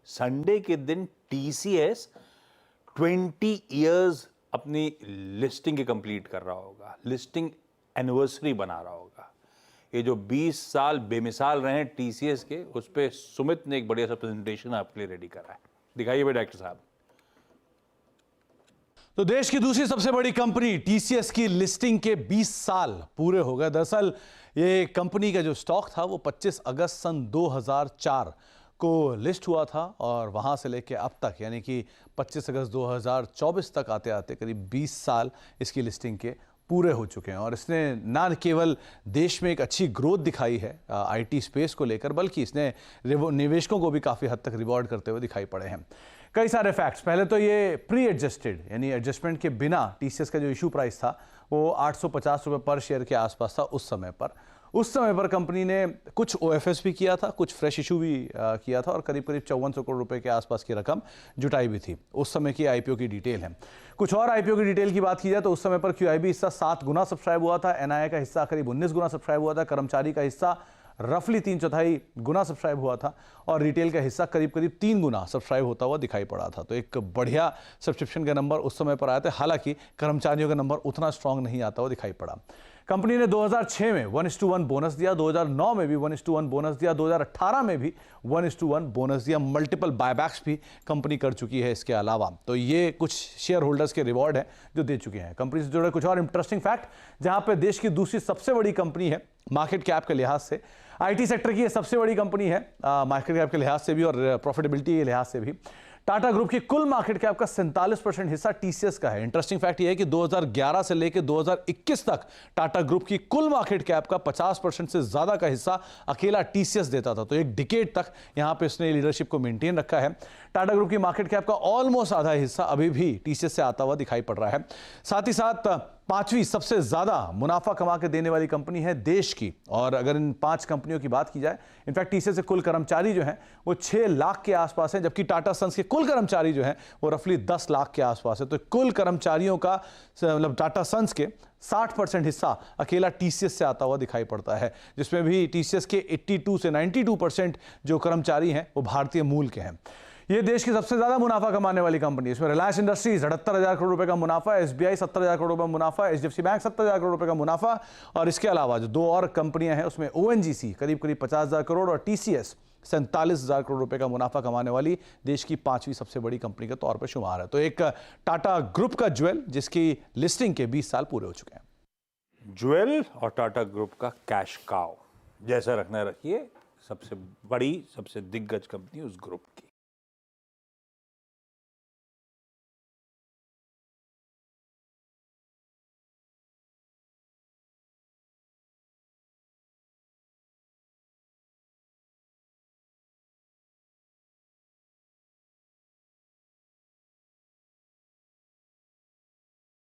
Sunday के दिन TCS 20 years अपनी लिस्टिंग के कंप्लीट कर रहा होगा, लिस्टिंग एनिवर्सरी बना रहा होगा। ये जो 20 साल बेमिसाल रहे हैं टीसीएस के, उस पर सुमित ने एक बढ़िया सा प्रेजेंटेशन आपके लिए रेडी करा है। दिखाइए भाई डायरेक्टर साहब। तो देश की दूसरी सबसे बड़ी कंपनी टीसीएस की लिस्टिंग के 20 साल पूरे हो गए। दरअसल ये कंपनी का जो स्टॉक था वो 25 अगस्त सन 2004 को लिस्ट हुआ था और वहां से लेके अब तक यानी कि 25 अगस्त 2024 तक आते आते करीब 20 साल इसकी लिस्टिंग के पूरे हो चुके हैं। और इसने ना केवल देश में एक अच्छी ग्रोथ दिखाई है आईटी स्पेस को लेकर, बल्कि इसने निवेशकों को भी काफ़ी हद तक रिवॉर्ड करते हुए दिखाई पड़े हैं। कई सारे फैक्ट्स। पहले तो ये प्री एडजस्टेड यानी एडजस्टमेंट के बिना टीसीएस का जो इशू प्राइस था वो 850 रुपये पर शेयर के आसपास था उस समय पर। उस समय पर कंपनी ने कुछ ओएफएस भी किया था, कुछ फ्रेश इशू भी किया था और करीब 5400 करोड़ रुपए के आसपास की रकम जुटाई भी थी। उस समय की आईपीओ की डिटेल है। कुछ और आईपीओ की डिटेल की बात की जाए तो उस समय पर क्यूआईबी हिस्सा 7 गुना सब्सक्राइब हुआ था, एनआईए का हिस्सा करीब 19 गुना सब्सक्राइब हुआ था, कर्मचारी का हिस्सा रफली 3/4 गुना सब्सक्राइब हुआ था और रिटेल का हिस्सा करीब 3 गुना सब्सक्राइब होता हुआ दिखाई पड़ा था। तो एक बढ़िया सब्सक्रिप्शन के नंबर उस समय पर आए थे। हालांकि कर्मचारियों का नंबर उतना स्ट्रांग नहीं आता हुआ दिखाई पड़ा। कंपनी ने 2006 में 1:1 बोनस दिया, 2009 में भी 1:1 बोनस दिया, 2018 में भी 1:1 बोनस दिया। मल्टीपल बायबैक्स भी कंपनी कर चुकी है इसके अलावा। तो ये कुछ शेयर होल्डर्स के रिवॉर्ड है जो दे चुके हैं। कंपनी से जुड़े कुछ और इंटरेस्टिंग फैक्ट, जहां पे देश की दूसरी सबसे बड़ी कंपनी है मार्केट कैप के लिहाज से, आईटी सेक्टर की ये सबसे बड़ी कंपनी है मार्केट कैप के लिहाज से भी और प्रॉफिटेबिलिटी के लिहाज से भी। टाटा ग्रुप की कुल मार्केट कैप का 47% हिस्सा टीसीएस का है। इंटरेस्टिंग फैक्ट यह है कि 2011 से लेकर 2021 तक टाटा ग्रुप की कुल मार्केट कैप का 50% से ज्यादा का हिस्सा अकेला टीसीएस देता था। तो एक डिकेड तक यहां पे इसने लीडरशिप को मेंटेन रखा है। टाटा ग्रुप की मार्केट कैप का ऑलमोस्ट आधा हिस्सा अभी भी टीसीएस से आता हुआ दिखाई पड़ रहा है। साथ ही साथ 5वीं सबसे ज्यादा मुनाफा कमा के देने वाली कंपनी है देश की। और अगर इन 5 कंपनियों की बात की जाए, इनफैक्ट टीसीएस से कुल कर्मचारी जो हैं वो 6 लाख के आसपास हैं, जबकि टाटा सन्स के कुल कर्मचारी जो हैं वो रफली 10 लाख के आसपास है। तो कुल कर्मचारियों का मतलब टाटा सन्स के 60% हिस्सा अकेला टीसीएस से आता हुआ दिखाई पड़ता है, जिसमें भी टीसीएस के 82 से 92% जो कर्मचारी हैं वो भारतीय मूल के हैं। ये देश की सबसे ज्यादा मुनाफा कमाने वाली कंपनी है। इसमें रिलायंस इंडस्ट्रीज 78,000 करोड़ रुपए का मुनाफा, एसबीआई 70,000 करोड़ रुपए का मुनाफा, एचडीएफसी बैंक 70,000 करोड़ रुपए का मुनाफा और इसके अलावा जो 2 और कंपनियां हैं उसमें ओएनजीसी करीब 50,000 करोड़ और टीसीएस 47,000 करोड़ रुपए का मुनाफा कमाने वाली देश की 5वीं सबसे बड़ी कंपनी के तौर पर शुमार है। तो एक टाटा ग्रुप का ज्वेल जिसकी लिस्टिंग के 20 साल पूरे हो चुके हैं। ज्वेल और टाटा ग्रुप का कैश काउ, जैसा रखना रखिए। सबसे बड़ी, सबसे दिग्गज कंपनी उस ग्रुप की।